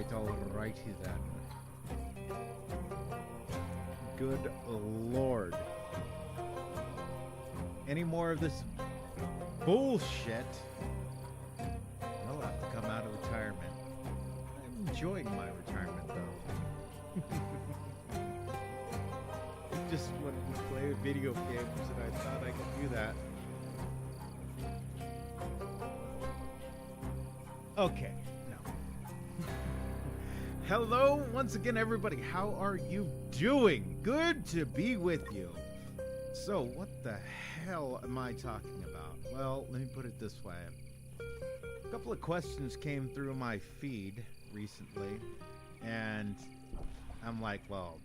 Alrighty then. Good Lord. Any more of this bullshit, I'll have to come out of retirement. I'm enjoying my retirement, though. Just wanted to play video games, and I thought I could do that. Okay, no. Hello, once again, everybody. How are you doing? Good to be with you. So, what the hell am I talking about? Well, let me put it this way. A couple of questions came through my feed recently, and I'm like, well,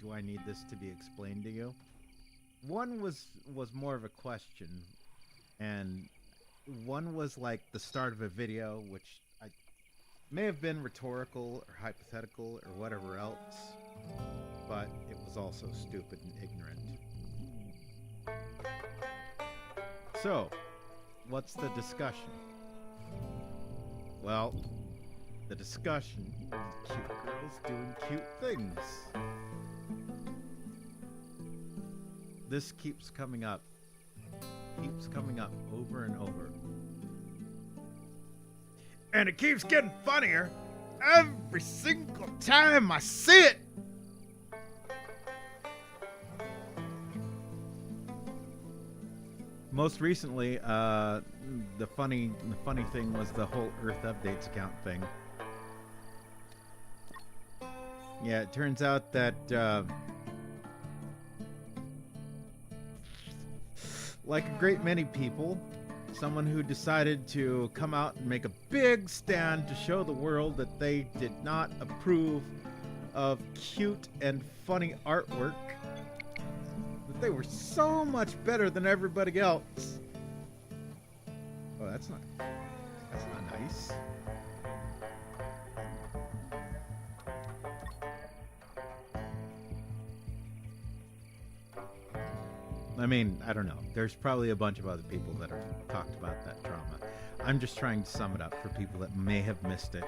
do I need this to be explained to you? One was more of a question, and one was like the start of a video, which I may have been rhetorical or hypothetical or whatever else, but it was also stupid and ignorant. So, what's the discussion? Well, the discussion is cute girls doing cute things. This keeps coming up over and over. And it keeps getting funnier every single time I see it. Most recently, the funny thing was the whole Earth Updates account thing. Yeah, it turns out that like a great many people, someone who decided to come out and make a big stand to show the world that they did not approve of cute and funny artwork, that they were so much better than everybody else. Oh, that's not nice. I mean, I don't know. There's probably a bunch of other people that have talked about that drama. I'm just trying to sum it up for people that may have missed it.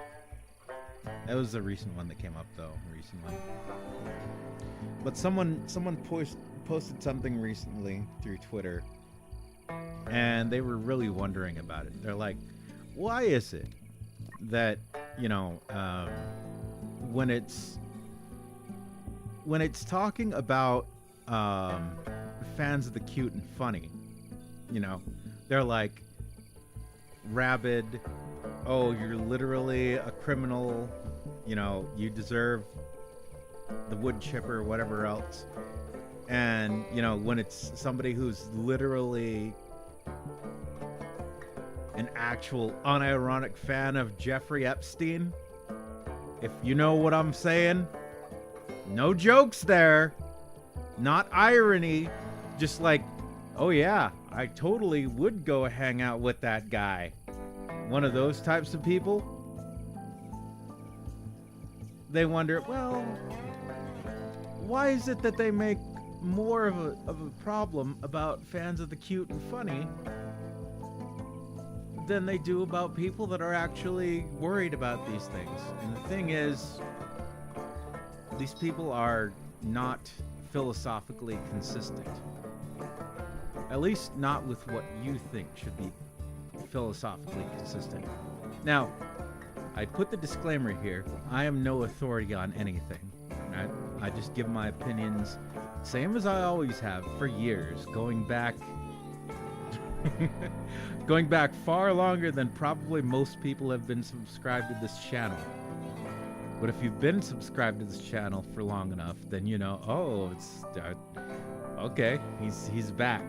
That was the recent one that came up, though, recently. But someone posted something recently through Twitter, and they were really wondering about it. They're like, why is it that, when it's talking about fans of the cute and funny, they're like rabid, oh, you're literally a criminal, you deserve the wood chipper or whatever else. And when it's somebody who's literally an actual unironic fan of Jeffrey Epstein, if you know what I'm saying, no jokes there, not irony. Just like, oh yeah, I totally would go hang out with that guy. One of those types of people. They wonder, well, why is it that they make more of a problem about fans of the cute and funny than they do about people that are actually worried about these things? And the thing is, these people are not philosophically consistent. At least not with what you think should be philosophically consistent. Now, I put the disclaimer here. I am no authority on anything. I just give my opinions, same as I always have for years, going back far longer than probably most people have been subscribed to this channel. But if you've been subscribed to this channel for long enough, then oh, it's okay, he's back.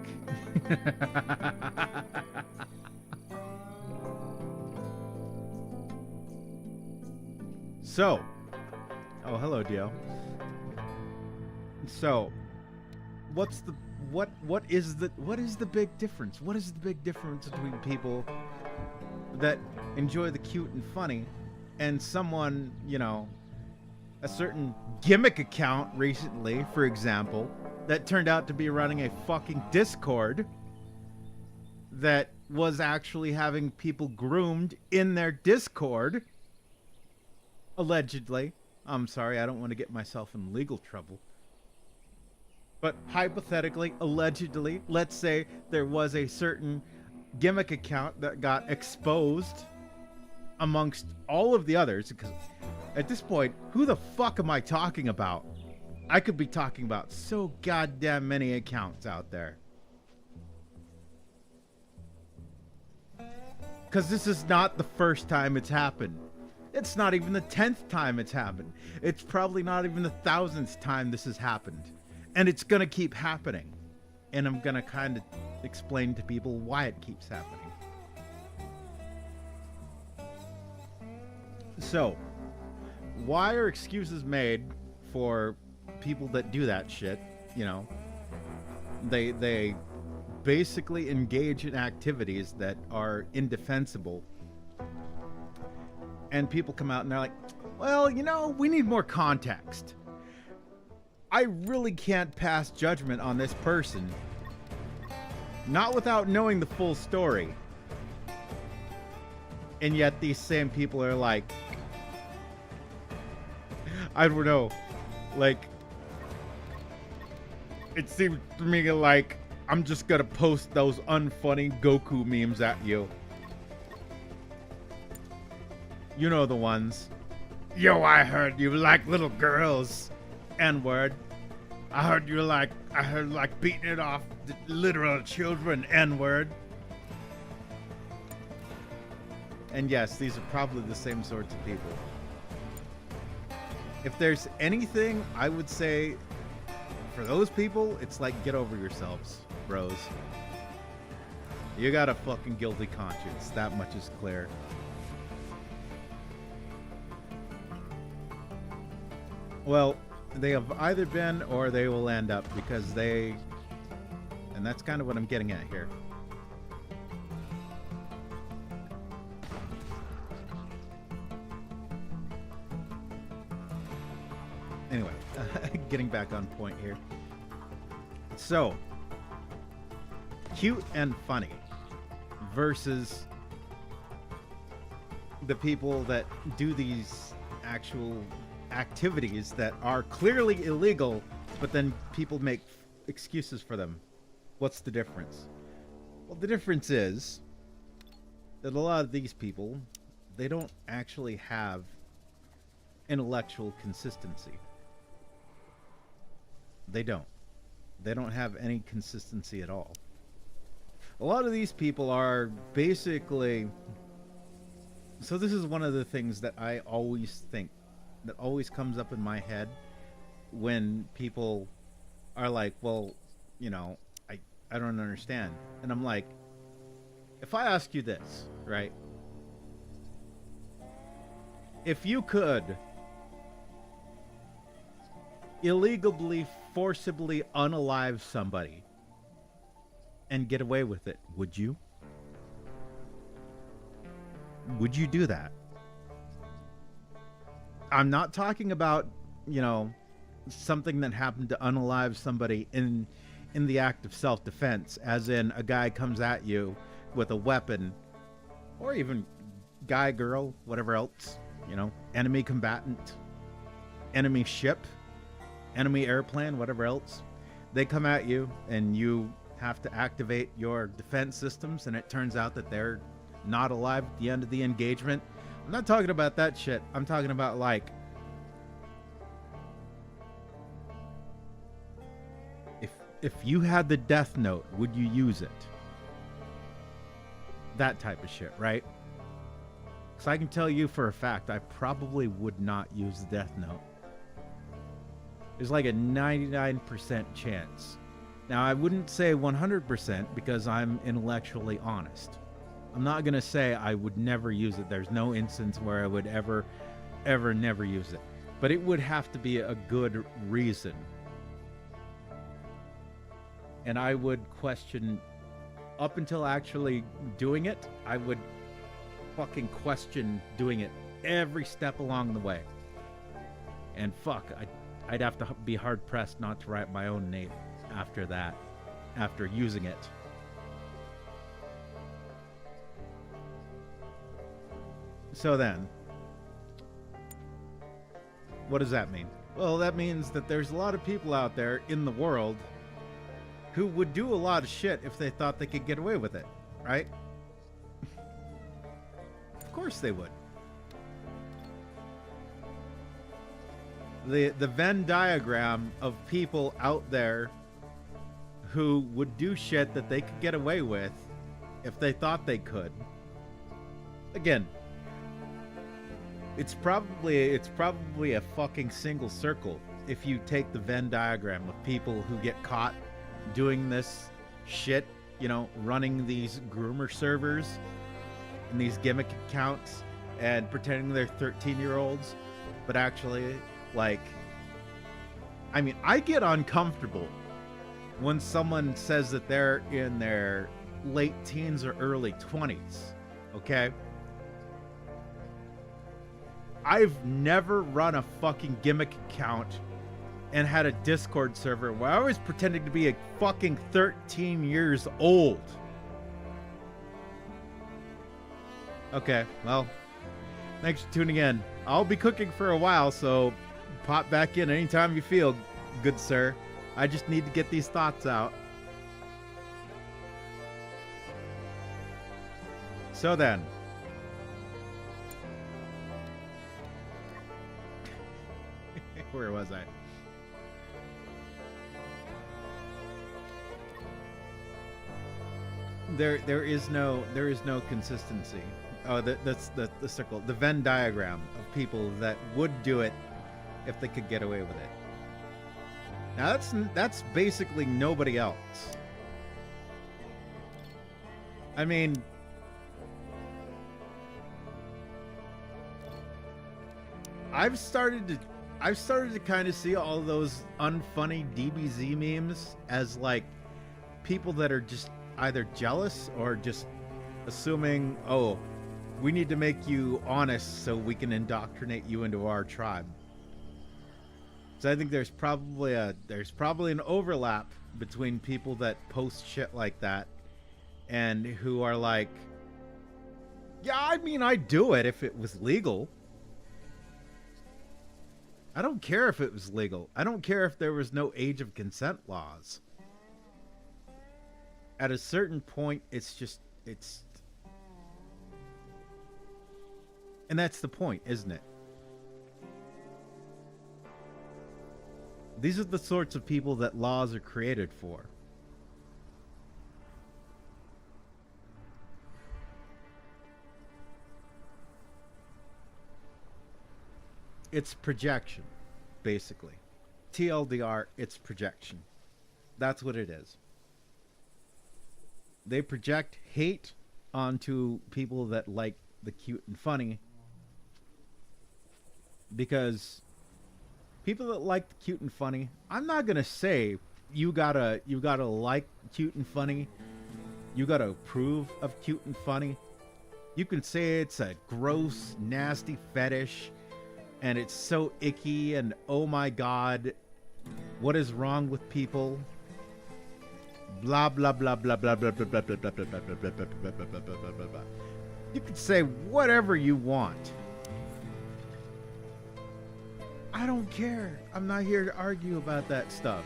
So, oh, hello, Dio. So, what is the big difference? What is the big difference between people that enjoy the cute and funny and someone, a certain gimmick account recently, for example, that turned out to be running a fucking Discord that was actually having people groomed in their Discord, allegedly. I'm sorry, I don't want to get myself in legal trouble. But hypothetically, allegedly, let's say there was a certain gimmick account that got exposed amongst all of the others, because at this point, who the fuck am I talking about? I could be talking about so goddamn many accounts out there. Because this is not the first time it's happened. It's not even the 10th time it's happened. It's probably not even the 1000th time this has happened. And it's going to keep happening. And I'm going to kind of explain to people why it keeps happening. So, why are excuses made for people that do that shit? You know, they basically engage in activities that are indefensible. And people come out and they're like, well, you know, we need more context. I really can't pass judgment on this person, not without knowing the full story. And yet these same people are like, I don't know, like, it seems to me like I'm just gonna post those unfunny Goku memes at you. You know the ones. Yo, I heard you like little girls. N-word. I heard like beating it off the literal children. N-word. And yes, these are probably the same sorts of people. If there's anything I would say for those people, it's like, get over yourselves, bros. You got a fucking guilty conscience. That much is clear. Well, they have either been or they will end up, because they... And that's kind of what I'm getting at here. Anyway, getting back on point here. So, cute and funny versus the people that do these actual activities that are clearly illegal, but then people make excuses for them. What's the difference? Well, the difference is that a lot of these people, they don't actually have intellectual consistency. They don't. They don't have any consistency at all. A lot of these people are basically... So this is one of the things that I always think, that always comes up in my head when people are like, well, you know, I don't understand. And I'm like, if I ask you this, right? If you could illegally, forcibly unalive somebody and get away with it, would you? Would you do that? I'm not talking about, you know, something that happened to unalive somebody in the act of self-defense, as in a guy comes at you with a weapon, or even guy, girl, whatever else, you know, enemy combatant, enemy ship, enemy airplane, whatever else. They come at you and you have to activate your defense systems, and it turns out that they're not alive at the end of the engagement. I'm not talking about that shit. I'm talking about, like, if you had the death note, would you use it? That type of shit, right? Because I can tell you for a fact, I probably would not use the death note. There's like a 99% chance. Now, I wouldn't say 100% because I'm intellectually honest. I'm not going to say I would never use it. There's no instance where I would ever never use it. But it would have to be a good reason. And I would question, up until actually doing it, I would fucking question doing it every step along the way. And fuck, I'd have to be hard-pressed not to write my own name after that, after using it. So then, what does that mean? Well, that means that there's a lot of people out there in the world who would do a lot of shit if they thought they could get away with it, right? Of course they would. The Venn diagram of people out there who would do shit that they could get away with if they thought they could. Again, it's probably a fucking single circle if you take the Venn diagram of people who get caught doing this shit, you know, running these groomer servers and these gimmick accounts and pretending they're 13-year-olds, but actually, like, I mean, I get uncomfortable when someone says that they're in their late teens or early 20s, okay? I've never run a fucking gimmick account and had a Discord server where I was pretending to be a fucking 13 years old. Okay, well, thanks for tuning in. I'll be cooking for a while, so pop back in anytime you feel, good sir. I just need to get these thoughts out. So then, where was I? There is no consistency. Oh, that's the circle, the Venn diagram of people that would do it if they could get away with it. Now that's basically nobody else. I mean, I've started to kind of see all those unfunny DBZ memes as like people that are just either jealous or just assuming, oh, we need to make you honest so we can indoctrinate you into our tribe. So I think there's probably an overlap between people that post shit like that and who are like, yeah, I mean, I'd do it if it was legal. I don't care if it was legal. I don't care if there was no age of consent laws. At a certain point, it's and that's the point, isn't it? These are the sorts of people that laws are created for. It's projection, basically. TLDR, it's projection. That's what it is. They project hate onto people that like the cute and funny, because people that like the cute and funny, I'm not gonna say you gotta like cute and funny, you gotta approve of cute and funny. You can say it's a gross, nasty fetish, and it's so icky, and oh my god, what is wrong with people? Blah blah blah blah blah blah blah blah blah blah blah blah blah blah blah blah blah blah. You can say whatever you want. I don't care. I'm not here to argue about that stuff.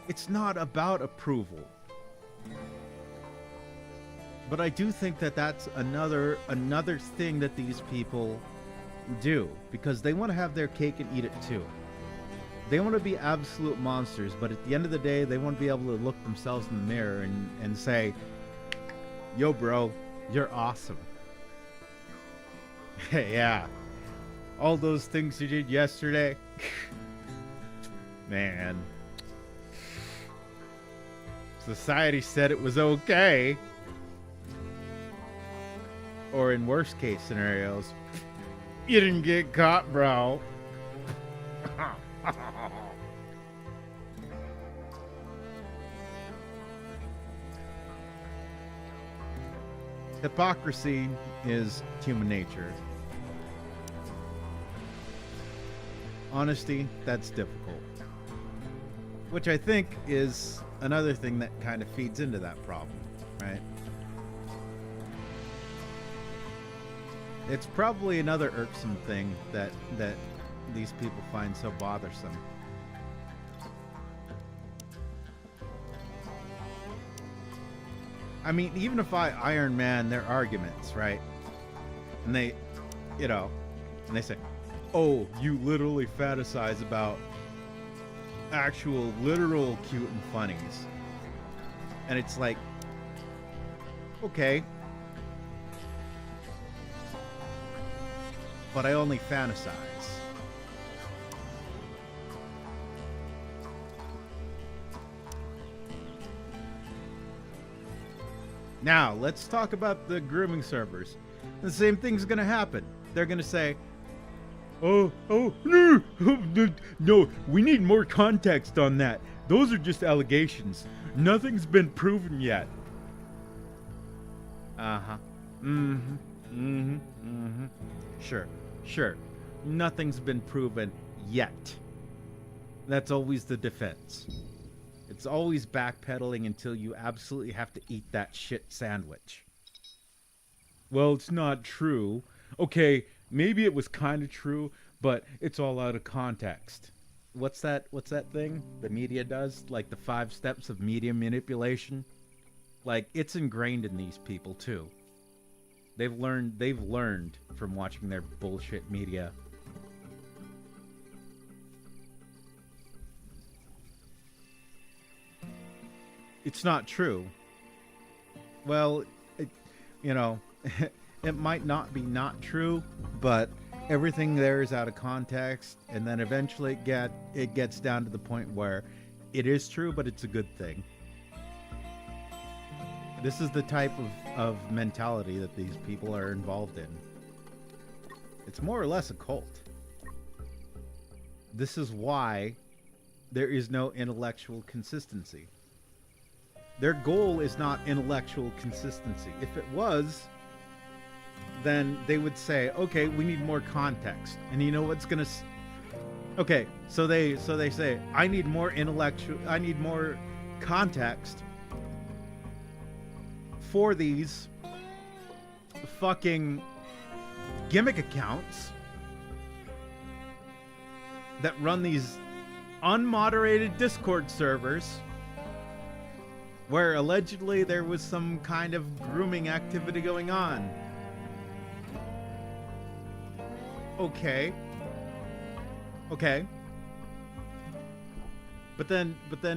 It's not about approval. But I do think that that's another thing that these people do, because they want to have their cake and eat it too. They want to be absolute monsters, but at the end of the day, they want to be able to look themselves in the mirror and say, yo bro, you're awesome. Yeah, all those things you did yesterday, man, society said it was okay. Or in worst case scenarios, you didn't get caught, bro. Hypocrisy is human nature. Honesty, that's difficult. Which I think is another thing that kind of feeds into that problem, right? It's probably another irksome thing that these people find so bothersome. I mean, even if I Iron Man their arguments, right? And they, you know, and they say, oh, you literally fantasize about actual, literal cute and funnies. And it's like, okay. But I only fantasize. Now, let's talk about the grooming servers. The same thing's gonna happen. They're gonna say, no, we need more context on that. Those are just allegations. Nothing's been proven yet. Uh-huh. Sure. Nothing's been proven yet. That's always the defense. It's always backpedaling until you absolutely have to eat that shit sandwich. Well, it's not true. Okay, maybe it was kind of true, but it's all out of context. What's that thing the media does? Like the 5 steps of media manipulation? Like, it's ingrained in these people too. They've learned from watching their bullshit media. It's not true. Well, it might not be not true, but everything there is out of context, and then eventually it gets down to the point where it is true, but it's a good thing. This is the type of mentality that these people are involved in. It's more or less a cult. This is why there is no intellectual consistency. Their goal is not intellectual consistency. If it was, then they would say, okay, we need more context. And you know what's gonna... Okay, so they say, I need more context for these fucking gimmick accounts that run these unmoderated Discord servers where allegedly there was some kind of grooming activity going on. Okay. But then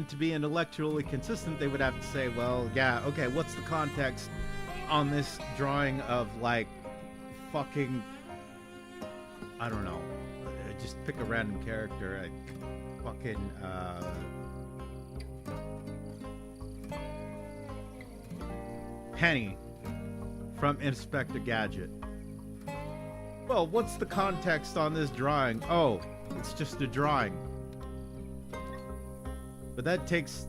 to be intellectually consistent, they would have to say, well, yeah, okay, what's the context on this drawing of, like, fucking, I don't know, just pick a random character, like, fucking, Penny from Inspector Gadget. Well, what's the context on this drawing? Oh, it's just a drawing. But that takes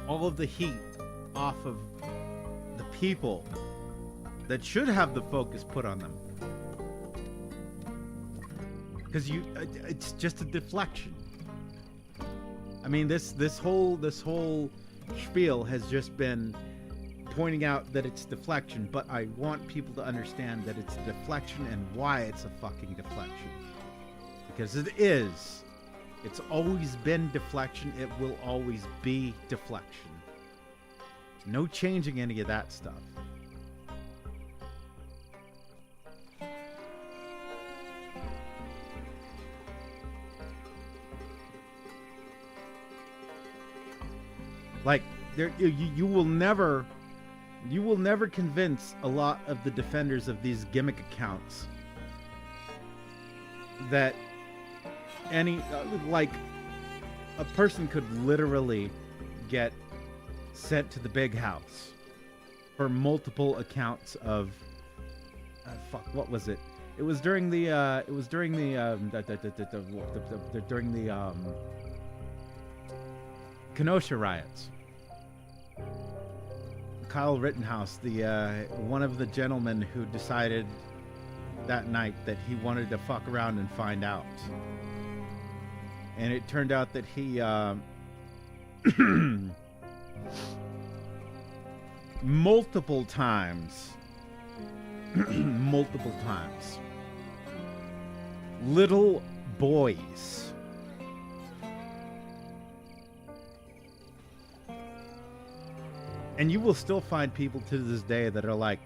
all of the heat off of the people that should have the focus put on them. Because it's just a deflection. I mean, this whole spiel has just been pointing out that it's deflection, but I want people to understand that it's deflection and why it's a fucking deflection. Because it is. It's always been deflection. It will always be deflection. No changing any of that stuff. Like, you will never convince a lot of the defenders of these gimmick accounts that like a person could literally get sent to the big house for multiple accounts of what was it? It was during the Kenosha riots. Kyle Rittenhouse, one of the gentlemen who decided that night that he wanted to fuck around and find out. And it turned out that he multiple times little boys and you will still find people to this day that are like,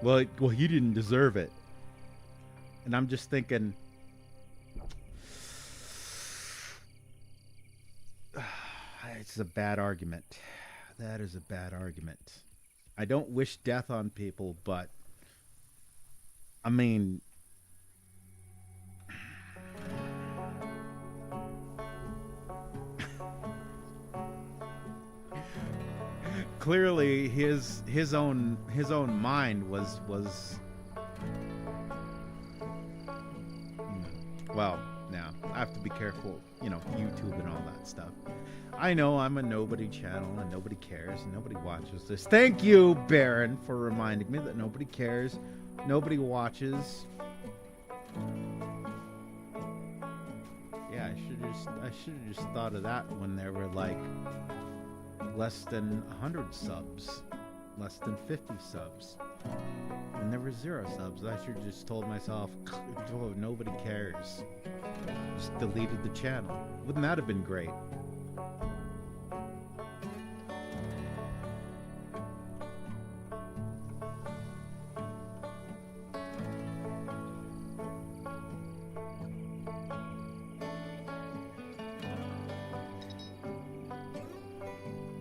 well, he didn't deserve it. And I'm just thinking, it's a bad argument. That is a bad argument. I don't wish death on people, but I mean, clearly his own mind was well, now I have to be careful, you know, YouTube and all that stuff. I know I'm a nobody channel and nobody cares and nobody watches this. Thank you, Baron, for reminding me that nobody cares, nobody watches. Yeah, I should have just thought of that when there were like less than 100 subs, less than 50 subs. When there were 0 subs, I should have just told myself, oh, nobody cares. Just deleted the channel. Wouldn't that have been great?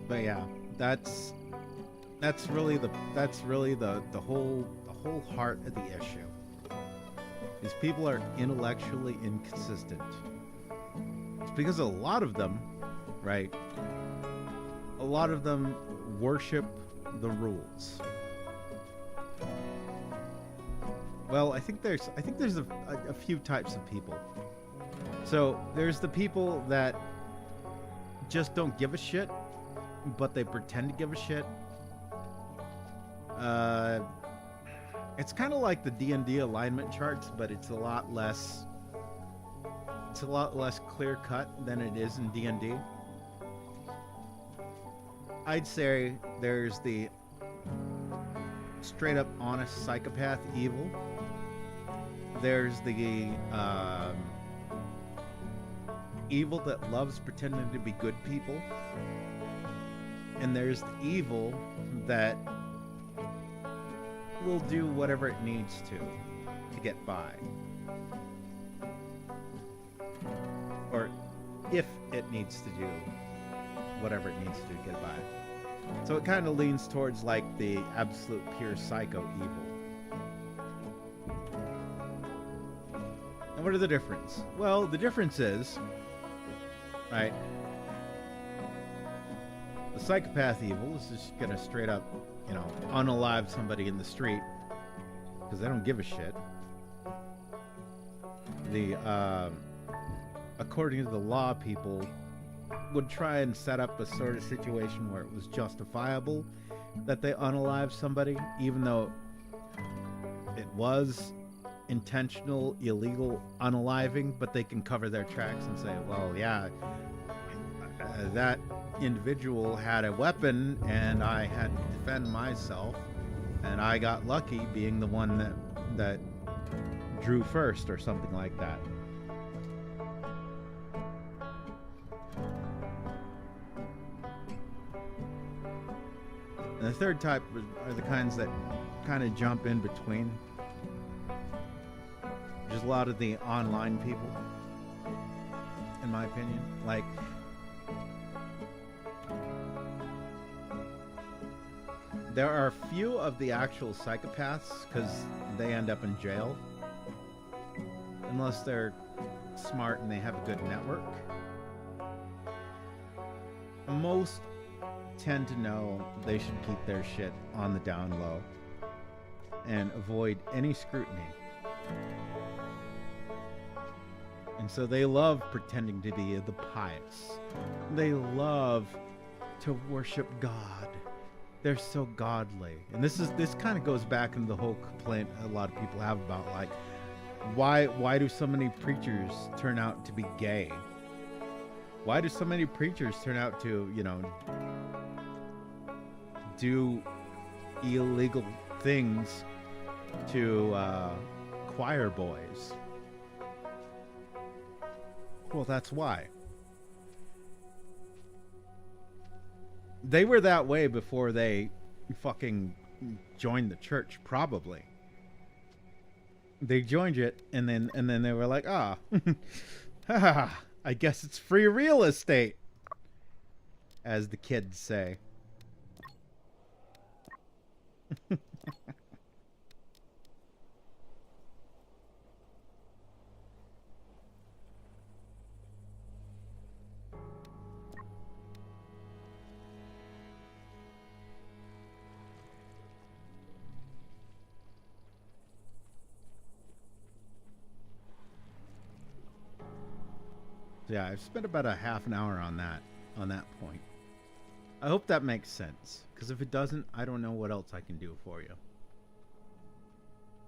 But yeah, that's really the whole heart of the issue. These people are intellectually inconsistent. It's because a lot of them, right? A lot of them worship the rules. Well, I think there's a few types of people. So there's the people that just don't give a shit, but they pretend to give a shit. It's kind of like the D&D alignment charts, but it's a lot less clear cut than it is in D&D. I'd say there's the straight up honest psychopath evil. There's the evil that loves pretending to be good people. And there's the evil that will do whatever it needs to get by. Or if it needs to do whatever it needs to do to get by. So it kind of leans towards like the absolute pure psycho evil. And what are the difference? Well, the difference is, right, the psychopath evil is just gonna straight up, you know, unalive somebody in the street because they don't give a shit. The according to the law, people would try and set up a sort of situation where it was justifiable that they unalive somebody, even though it was intentional, illegal unaliving, but they can cover their tracks and say, well, yeah, that individual had a weapon and I had to defend myself and I got lucky being the one that drew first or something like that. And the third type are the kinds that kind of jump in between. There's a lot of the online people, in my opinion. Like, there are a few of the actual psychopaths because they end up in jail. Unless they're smart and they have a good network. Most tend to know they should keep their shit on the down low and avoid any scrutiny. And so they love pretending to be the pious. They love to worship God. They're so godly. And this kind of goes back into the whole complaint a lot of people have about, like, Why do so many preachers turn out to be gay? Why do so many preachers turn out to, you know, do illegal things to choir boys? Well, that's why. They were that way before they fucking joined the church, probably. They joined it, and then they were like, ah, I guess it's free real estate, as the kids say. Yeah, I've spent about a half an hour on that point. I hope that makes sense, because if it doesn't, I don't know what else I can do for you.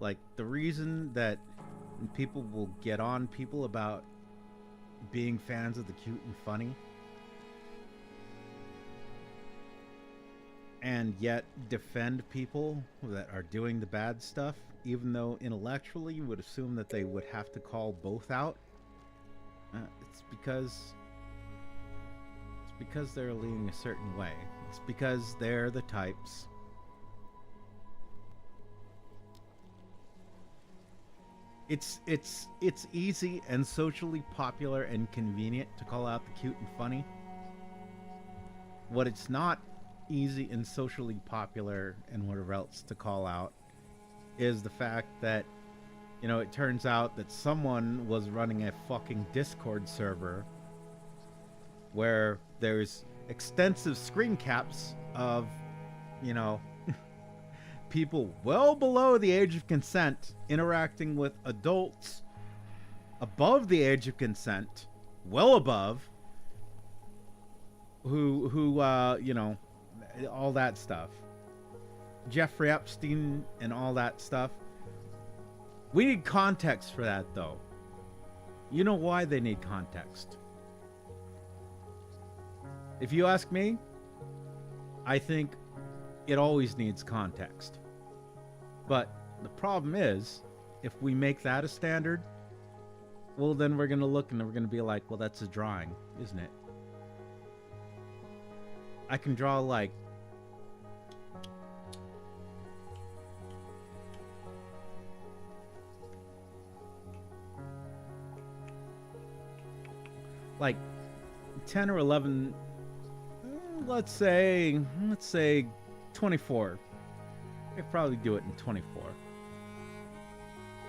Like, the reason that people will get on people about being fans of the cute and funny, and yet defend people that are doing the bad stuff, even though intellectually you would assume that they would have to call both out, it's because they're leaning a certain way. It's because they're the types. It's easy and socially popular and convenient to call out the cute and funny. What it's not easy and socially popular and whatever else to call out is the fact that, you know, it turns out that someone was running a fucking Discord server where there's extensive screen caps of, you know, people well below the age of consent interacting with adults above the age of consent, well above, who you know, all that stuff. Jeffrey Epstein and all that stuff. We need context for that, though. You know why they need context. If you ask me, I think it always needs context. But the problem is, if we make that a standard, well, then we're going to look and we're going to be like, well, that's a drawing, isn't it? I can draw like like 10 or 11, let's say 24. I could probably do it in 24.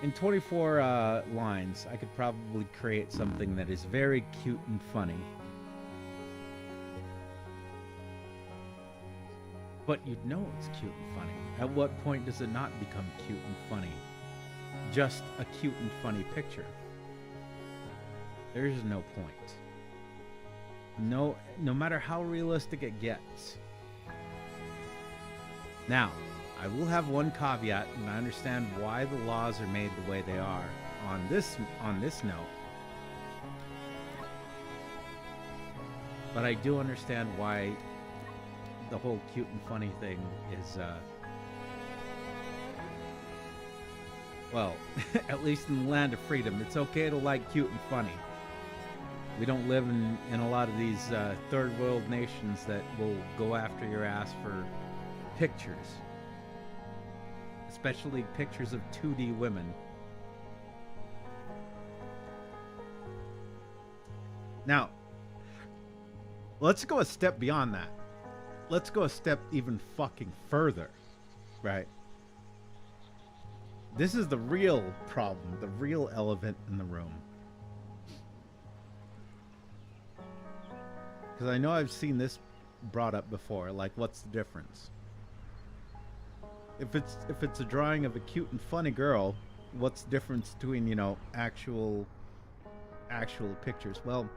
In 24 lines, I could probably create something that is very cute and funny. But you'd know it's cute and funny. At what point does it not become cute and funny? Just a cute and funny picture. There's no point. No matter how realistic it gets. Now, I will have one caveat, and I understand why the laws are made the way they are on this note. But I do understand why the whole cute and funny thing is well, at least in the land of freedom, it's okay to like cute and funny. We don't live in a lot of these third world nations that will go after your ass for pictures. Especially pictures of 2D women. Now, let's go a step beyond that. Let's go a step even fucking further, right? This is the real problem, the real elephant in the room. Because I know I've seen this brought up before, like, what's the difference? If it's a drawing of a cute and funny girl, what's the difference between, you know, actual pictures? Well,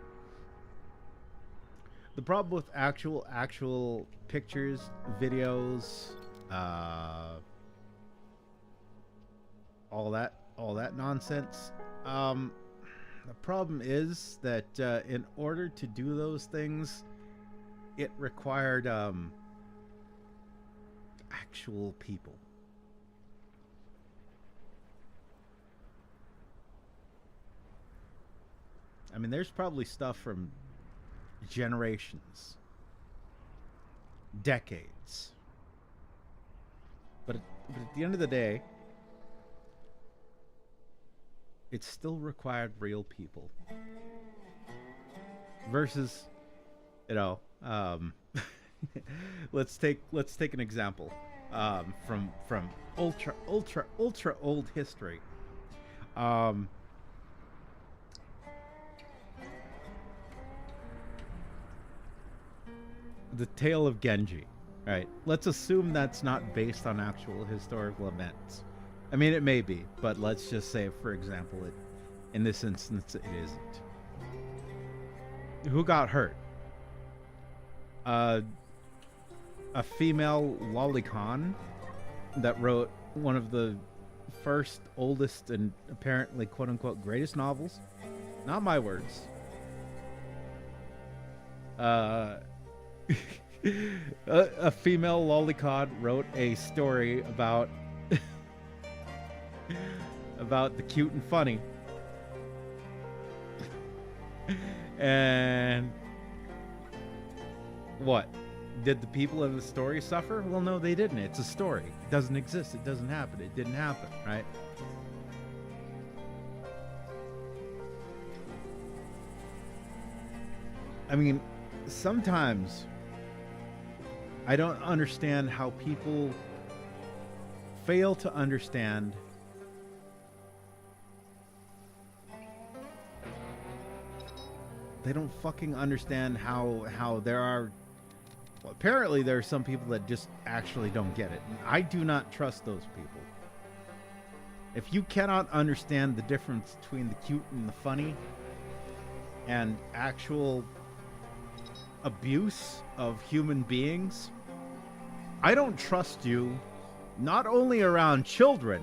the problem with actual pictures, videos, all that all that nonsense. The problem is that in order to do those things, it required actual people. I mean, there's probably stuff from generations, decades. But at the end of the day, it still required real people. Versus, you know, let's take an example from ultra old history. The tale of Genji, right? Let's assume that's not based on actual historical events. I mean, it may be, but let's just say, for example, in this instance, it isn't. Who got hurt? A female lolicon that wrote one of the first, oldest, and apparently quote-unquote greatest novels. Not my words. A female lolicon wrote a story about about the cute and funny. And what? Did the people in the story suffer? Well, no, they didn't. It's a story. It doesn't exist. It doesn't happen. It didn't happen, right? I mean, sometimes I don't understand how people fail to understand they don't fucking understand how there are, well, apparently there are some people that just actually don't get it. And I do not trust those people. If you cannot understand the difference between the cute and the funny and actual abuse of human beings, I don't trust you not only around children,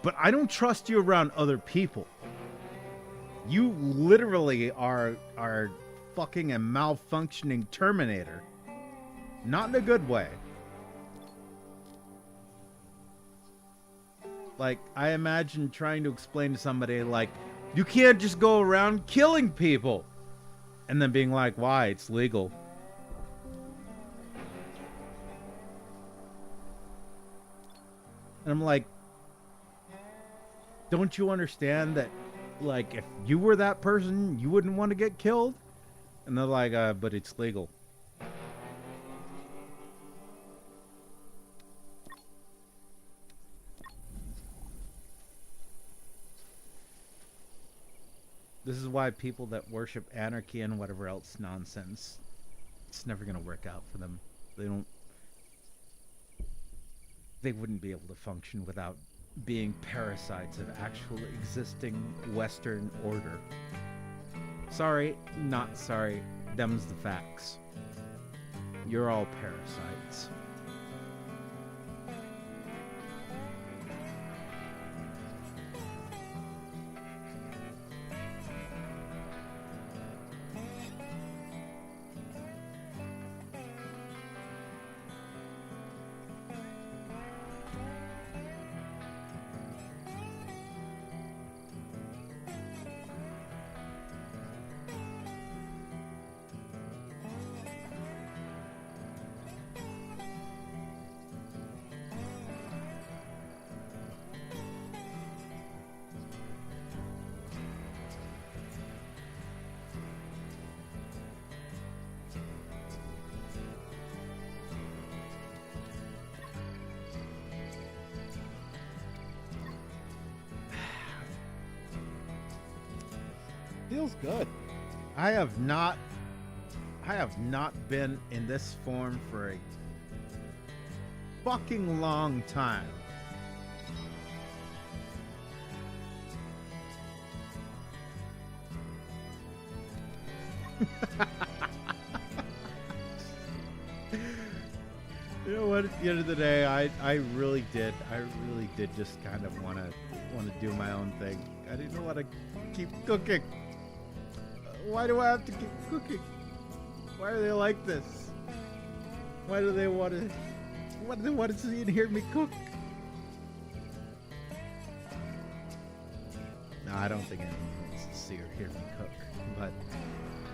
but I don't trust you around other people. You literally are fucking a malfunctioning Terminator. Not in a good way. Like, I imagine trying to explain to somebody, like, you can't just go around killing people. And then being like, why? It's legal. And I'm like, don't you understand that, like, if you were that person, you wouldn't want to get killed? And they're like, but it's legal. This is why people that worship anarchy and whatever else nonsense, it's never going to work out for them. They wouldn't be able to function without being parasites of actual existing Western order. Sorry, not sorry. Them's the facts. You're all parasites. Feels good. I have not been in this form for a fucking long time. You know what? At the end of the day, I really did just kind of want to do my own thing. I didn't want to keep cooking. Why do I have to keep cooking? Why are they like this? Why do they want to? Why do they want to see and hear me cook? No, I don't think anyone wants to see or hear me cook, but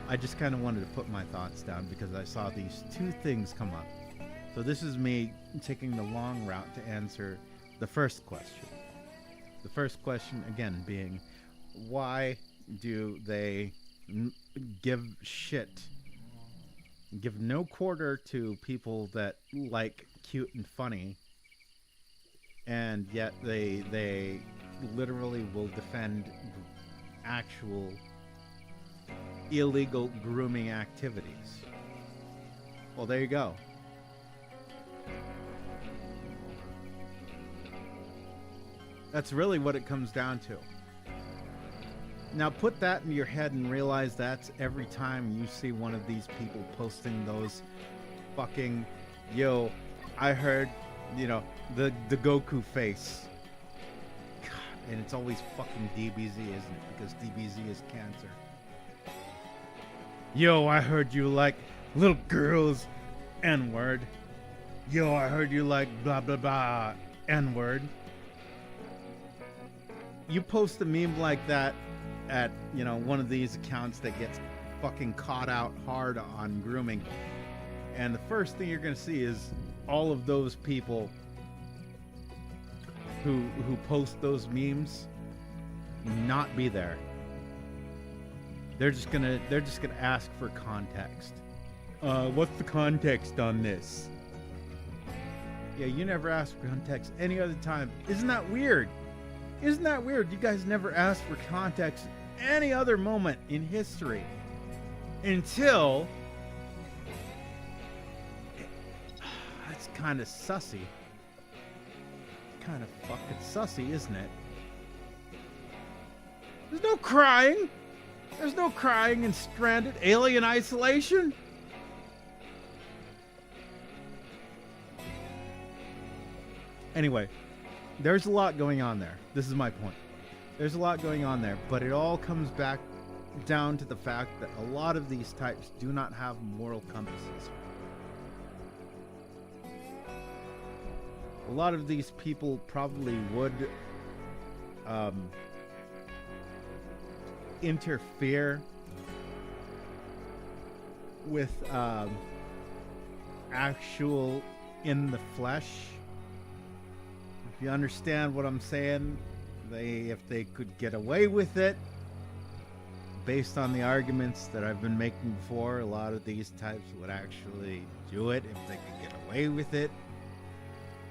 I just kind of wanted to put my thoughts down because I saw these two things come up. So this is me taking the long route to answer the first question. The first question, again, being, why do they give no quarter to people that like cute and funny, and yet they literally will defend actual illegal grooming activities? Well, there you go. That's really what it comes down to. Now put that in your head and realize that's every time you see one of these people posting those fucking, yo, I heard, you know, the Goku face. God, and it's always fucking DBZ, isn't it? Because DBZ is cancer. Yo, I heard you like little girls, N-word. Yo, I heard you like blah blah blah, N-word. You post a meme like that at, you know, one of these accounts that gets fucking caught out hard on grooming, and the first thing you're gonna see is all of those people who post those memes not be there. They're just gonna ask for context. What's the context on this? Yeah, you never ask for context any other time. Isn't that weird? Isn't that weird? You guys never ask for context any other moment in history until that's kind of sussy. Kind of fucking sussy, isn't it? There's no crying. There's no crying in stranded alien isolation. Anyway, there's a lot going on there. This is my point. There's a lot going on there, but it all comes back down to the fact that a lot of these types do not have moral compasses. A lot of these people probably would interfere with actual in the flesh. If you understand what I'm saying, if they could get away with it, based on the arguments that I've been making before, a lot of these types would actually do it if they could get away with it,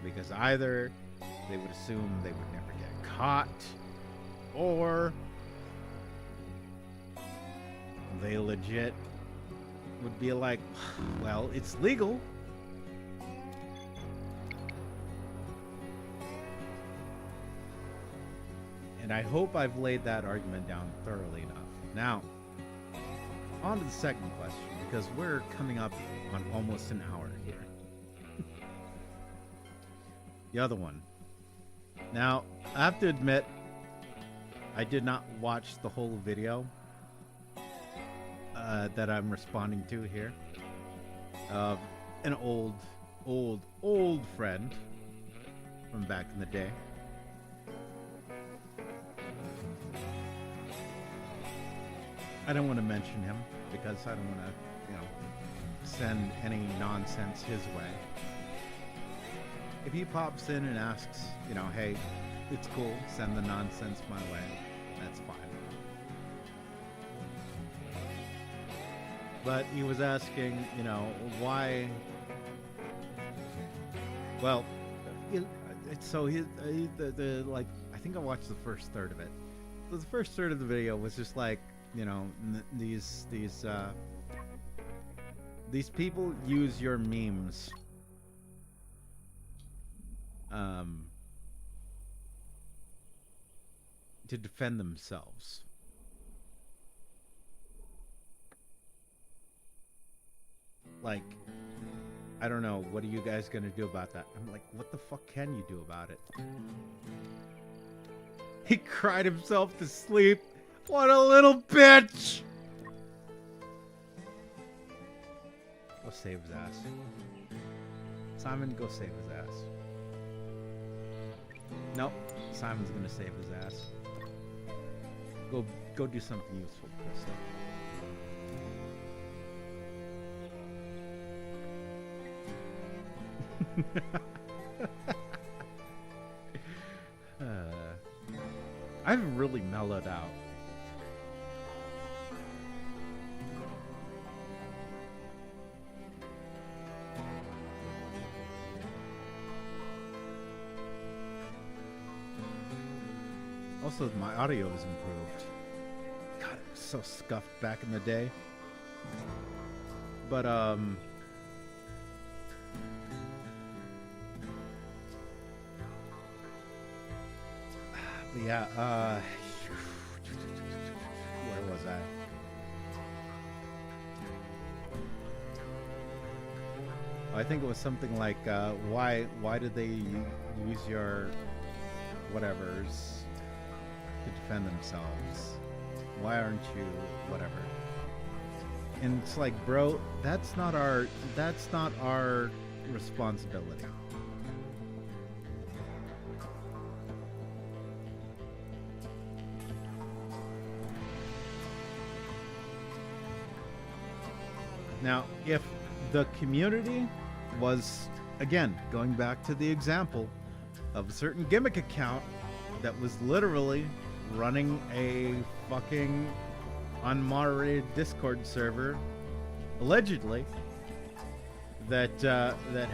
because either they would assume they would never get caught, or they legit would be like, well, it's legal. And I hope I've laid that argument down thoroughly enough. Now, on to the second question, because we're coming up on almost an hour here. The other one. Now, I have to admit, I did not watch the whole video that I'm responding to here. An old friend from back in the day. I don't want to mention him because I don't want to, send any nonsense his way. If he pops in and asks, hey, it's cool, send the nonsense my way, that's fine. But he was asking, why... Well, so I think I watched the first third of it. So the first third of the video was just like, these people use your memes to defend themselves. Like, I don't know. What are you guys gonna do about that? I'm like, what the fuck can you do about it? He cried himself to sleep. What a little bitch! Go save his ass. Simon, go save his ass. Nope. Simon's gonna save his ass. Go do something useful, Krista. I've really mellowed out. Also, my audio is improved. God, it was so scuffed back in the day. But, yeah, where was I? I think it was something like, why did they use your whatevers to defend themselves? Why aren't you whatever? And it's like, bro, that's not our responsibility. Now, if the community was, again, going back to the example of a certain gimmick account that was literally running a fucking unmoderated Discord server, allegedly, that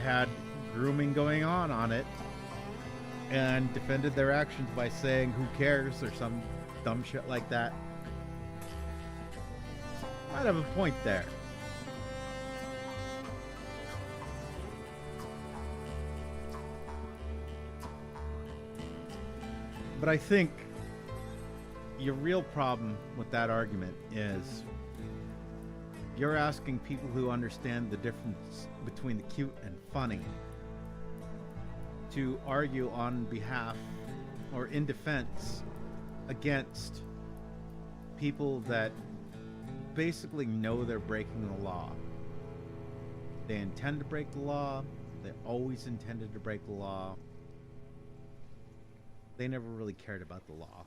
had grooming going on it, and defended their actions by saying "who cares" or some dumb shit like that, might have a point there. But I think your real problem with that argument is you're asking people who understand the difference between the cute and funny to argue on behalf or in defense against people that basically know they're breaking the law. They intend to break the law. They always intended to break the law. They never really cared about the law.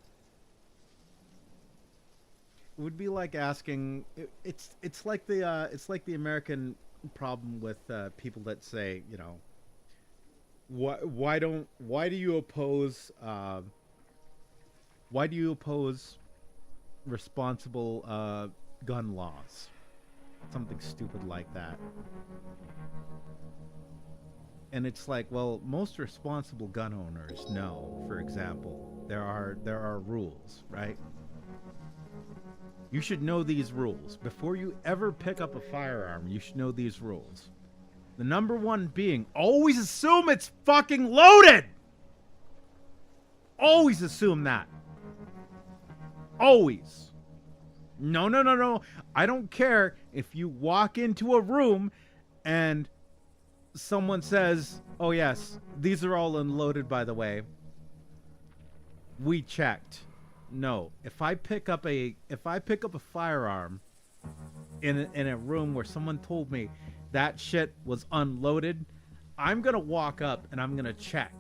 It would be like asking. It's like the American problem with people that say, you know, why do you oppose responsible gun laws? Something stupid like that. And it's like, well, most responsible gun owners know, for example, there are rules, right? You should know these rules. Before you ever pick up a firearm, you should know these rules. The number one being, always assume it's fucking loaded! Always assume that. Always. No. I don't care if you walk into a room and someone says, "Oh yes, these are all unloaded, by the way. We checked." No, if I pick up a firearm in a room where someone told me that shit was unloaded, I'm gonna walk up and I'm gonna check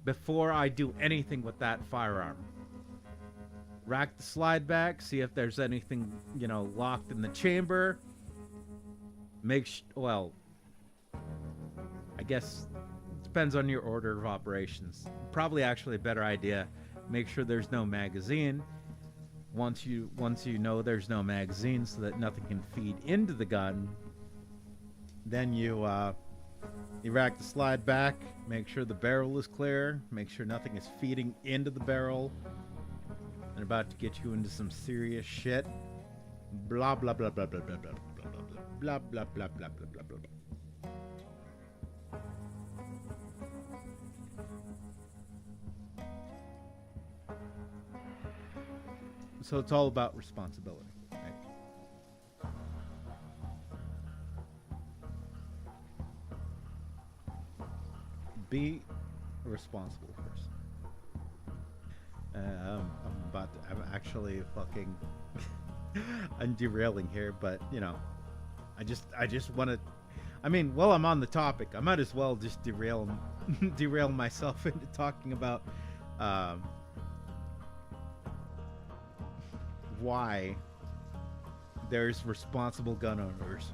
before I do anything with that firearm. Rack the slide back, see if there's anything, you know, locked in the chamber. Well, I guess it depends on your order of operations. Probably actually a better idea. Make sure there's no magazine. Once you know there's no magazine so that nothing can feed into the gun, then you rack the slide back, make sure the barrel is clear, make sure nothing is feeding into the barrel. They're about to get you into some serious shit. Blah blah blah blah blah blah blah. Blah blah blah blah blah blah blah. So it's all about responsibility, right? Be a responsible person. I'm actually fucking. I'm derailing here, but you know, I just want to. I mean, while I'm on the topic, I might as well just derail myself into talking about why there's responsible gun owners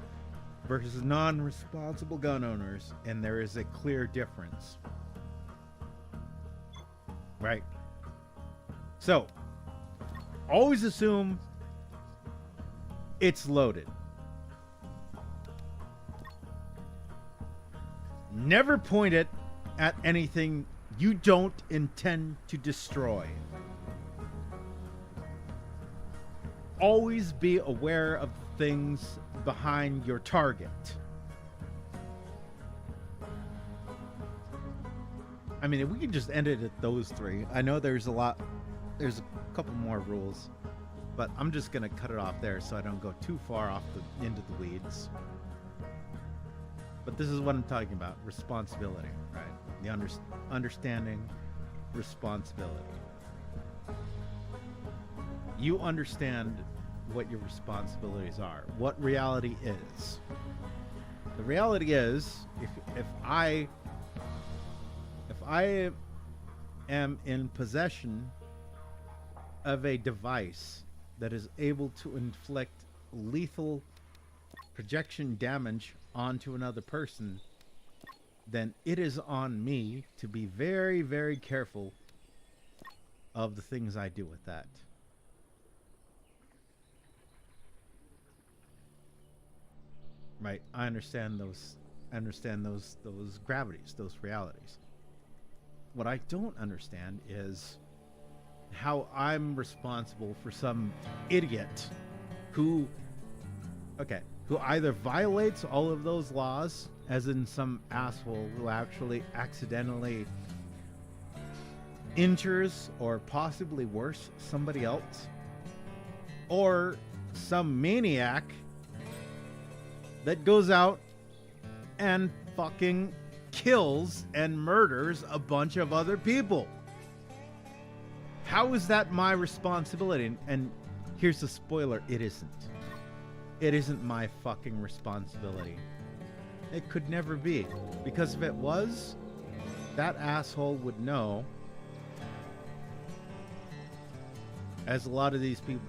versus non-responsible gun owners, and there is a clear difference. Right? So, always assume it's loaded. Never point it at anything you don't intend to destroy. Always be aware of the things behind your target. I mean, if we can just end it at those three. I know there's a couple more rules, but I'm just going to cut it off there so I don't go too far off into the weeds. But this is what I'm talking about, responsibility, right? The understanding responsibility. You understand what your responsibilities are, what reality is. The reality is, if I am in possession of a device that is able to inflict lethal projection damage onto another person, then it is on me to be very, very careful of the things I do with that. Right? I understand those gravities, those realities. What I don't understand is how I'm responsible for some idiot who either violates all of those laws, as in some asshole who actually accidentally injures or possibly worse somebody else, or some maniac that goes out and fucking kills and murders a bunch of other people. How is that my responsibility? And here's the spoiler, it isn't. It isn't my fucking responsibility. It could never be. Because if it was, that asshole would know, as a lot of these people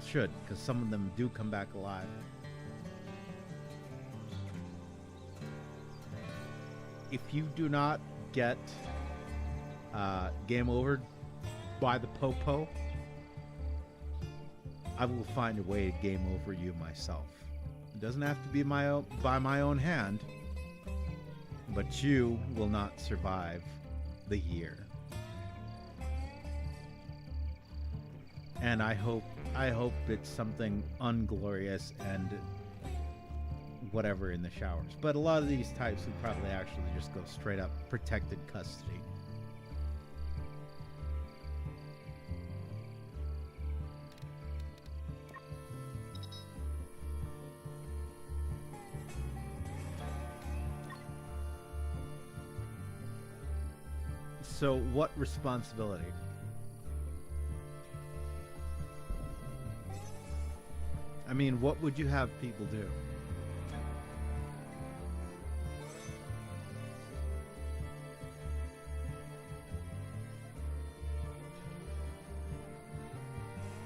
should, because some of them do come back alive. If you do not get game over by the popo, I will find a way to game over you myself. It doesn't have to be by my own hand, but you will not survive the year. And I hope it's something unglorious and whatever in the showers. But a lot of these types would probably actually just go straight up protected custody. So what responsibility? I mean, what would you have people do?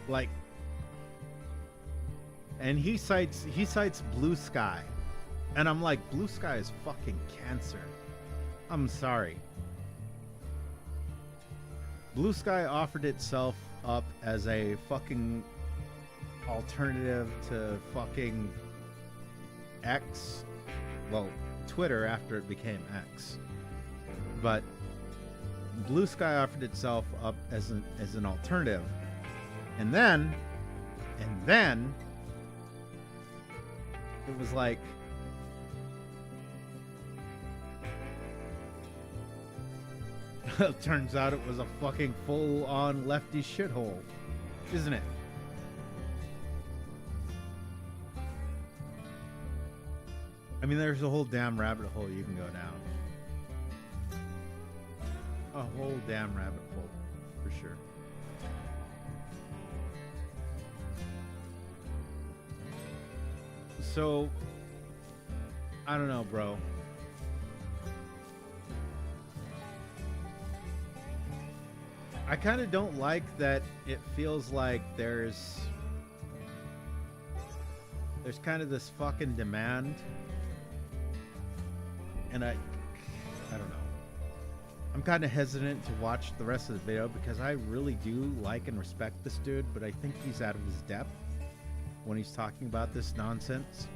Like, and he cites Blue Sky, and I'm like, Blue Sky is fucking cancer. I'm sorry. Blue Sky offered itself up as a fucking alternative to fucking X, well, Twitter after it became X. But Blue Sky offered itself up as an alternative. And then it was like, it turns out it was a fucking full-on lefty shithole, isn't it? I mean, there's a whole damn rabbit hole you can go down. whole damn rabbit hole, for sure. So, I don't know, bro. I kind of don't like that it feels like there's kind of this fucking demand, and I don't know. I'm kind of hesitant to watch the rest of the video because I really do like and respect this dude, but I think he's out of his depth when he's talking about this nonsense.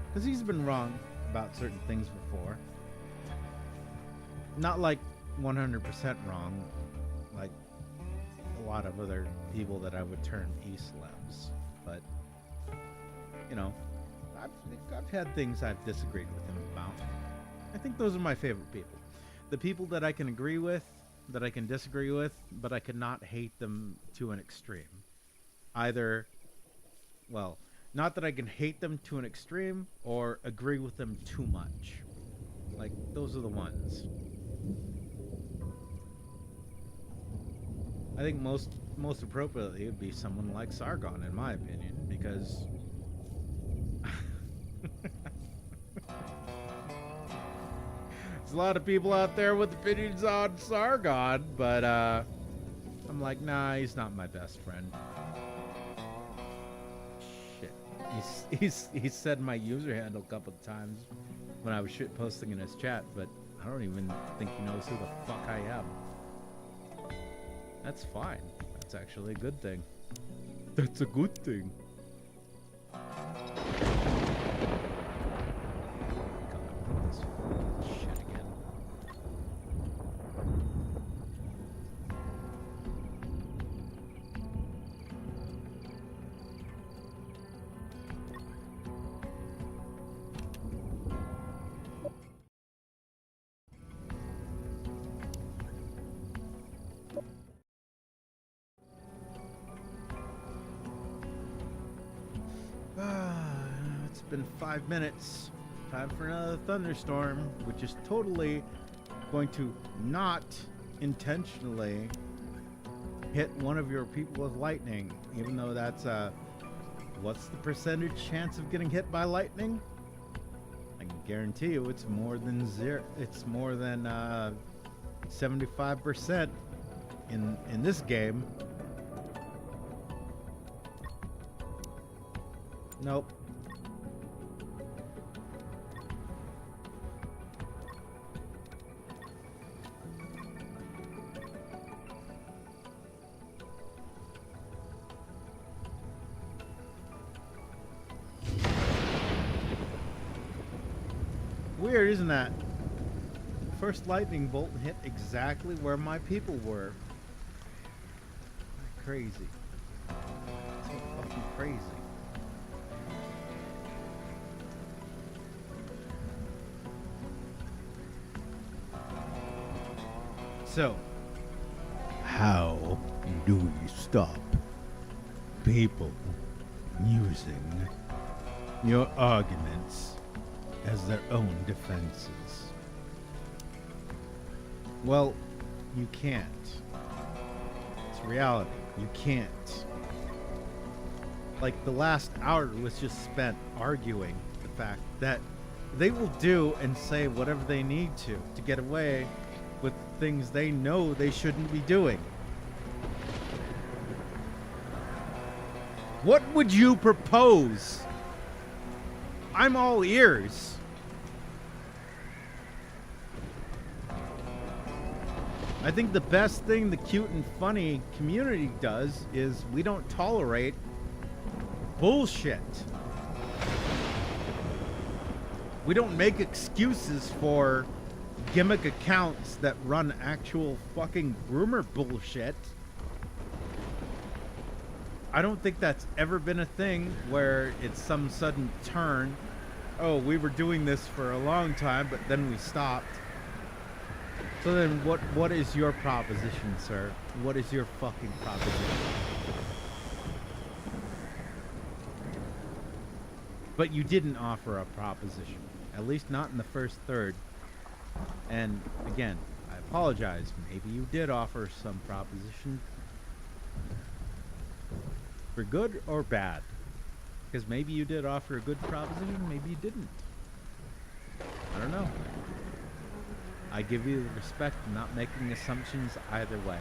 Because he's been wrong about certain things before. Not like 100% wrong, like a lot of other people that I would term e-celebs. But, you know, I've had things I've disagreed with him about. I think those are my favorite people. The people that I can agree with, that I can disagree with, but I cannot hate them to an extreme. Either, well, not that I can hate them to an extreme or agree with them too much. Like, those are the ones. I think most appropriately would be someone like Sargon, in my opinion, because there's a lot of people out there with opinions on Sargon, but I'm like, nah, he's not my best friend. Shit, he's said my user handle a couple of times when I was shit posting in his chat, but I don't even think he knows who the fuck I am. That's fine. That's actually a good thing. That's a good thing. God, this shit again. It's been 5 minutes. Time for another thunderstorm, which is totally going to not intentionally hit one of your people with lightning, even though that's what's the percentage chance of getting hit by lightning? I can guarantee you it's more than 75% in this game. Nope. Weird, isn't that? First lightning bolt hit exactly where my people were. Crazy. So fucking crazy. So, how do we stop people using your arguments as their own defenses? Well, you can't. It's reality. You can't. Like, the last hour was just spent arguing the fact that they will do and say whatever they need to get away with things they know they shouldn't be doing. What would you propose? I'm all ears. I think the best thing the cute and funny community does is we don't tolerate bullshit. We don't make excuses for gimmick accounts that run actual fucking rumor bullshit. I don't think that's ever been a thing where it's some sudden turn. Oh, we were doing this for a long time, but then we stopped. So then what is your proposition, sir? What is your fucking proposition? But you didn't offer a proposition. At least not in the first third. And again, I apologize. Maybe you did offer some proposition for good or bad. Because maybe you did offer a good proposition, maybe you didn't. I don't know. I give you the respect of not making assumptions either way.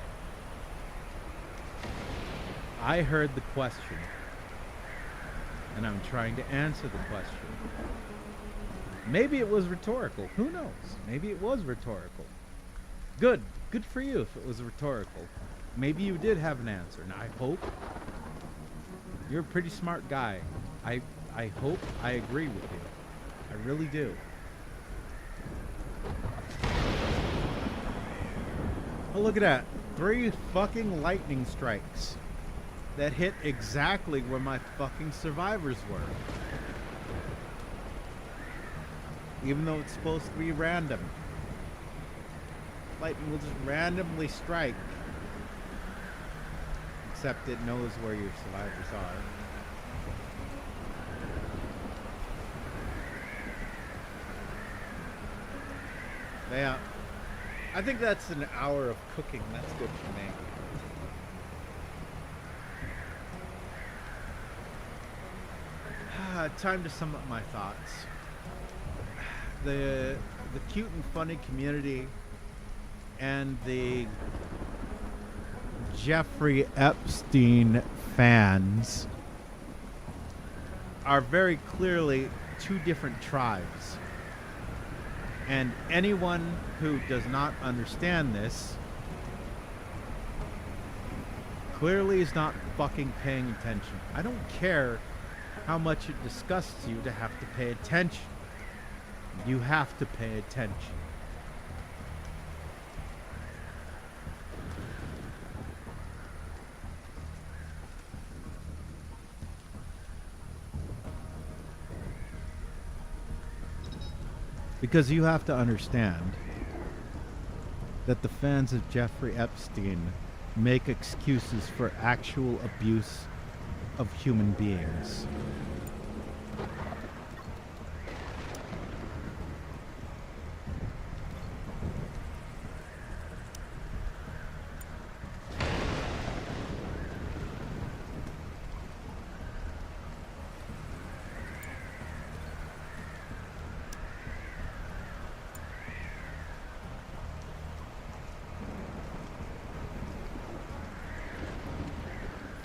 I heard the question, and I'm trying to answer the question. Maybe it was rhetorical. Who knows? Maybe it was rhetorical. Good. Good for you if it was rhetorical. Maybe you did have an answer, and I hope. You're a pretty smart guy. I hope I agree with you. I really do. Oh, look at that. 3 fucking lightning strikes that hit exactly where my fucking survivors were. Even though it's supposed to be random. Lightning will just randomly strike. Except it knows where your survivors are. Yeah. I think that's an hour of cooking. That's good for me. Time to sum up my thoughts. The cute and funny community and the Jeffrey Epstein fans are very clearly 2 different tribes. And anyone who does not understand this clearly is not fucking paying attention. I don't care how much it disgusts you to have to pay attention. You have to pay attention. Because you have to understand that the fans of Jeffrey Epstein make excuses for actual abuse of human beings.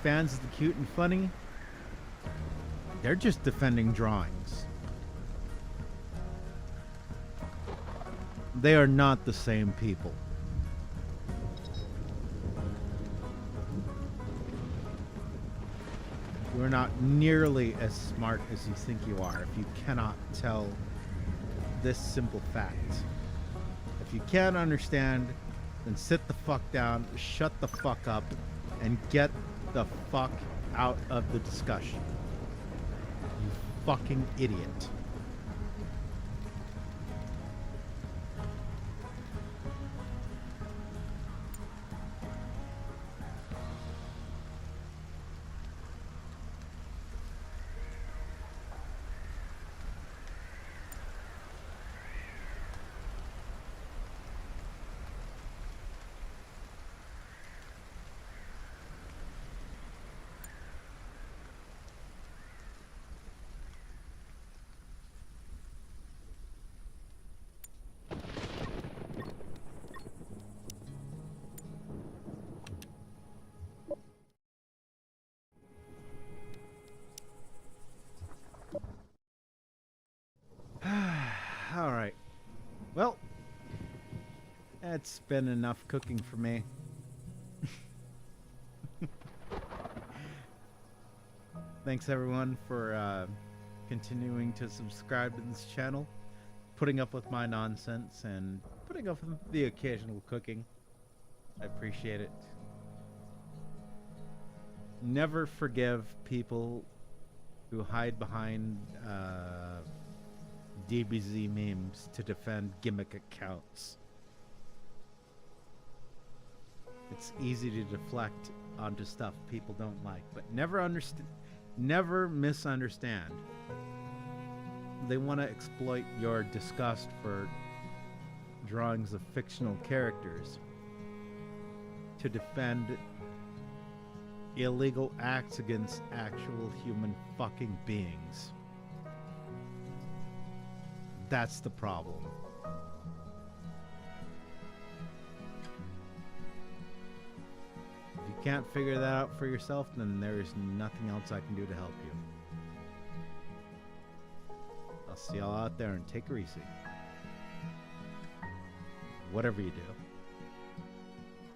Fans of the cute and funny, they're just defending drawings. They are not the same people. You're not nearly as smart as you think you are if you cannot tell this simple fact. If you can't understand, then sit the fuck down, shut the fuck up, and get the fuck out of the discussion. You fucking idiot. All right. Well, that's been enough cooking for me. Thanks everyone for continuing to subscribe to this channel, putting up with my nonsense, and putting up with the occasional cooking. I appreciate it. Never forgive people who hide behind DBZ memes to defend gimmick accounts. It's easy to deflect onto stuff people don't like, but never misunderstand. They want to exploit your disgust for drawings of fictional characters to defend illegal acts against actual human fucking beings. That's the problem. If you can't figure that out for yourself, then there is nothing else I can do to help you. I'll see y'all out there and take her easy. Whatever you do.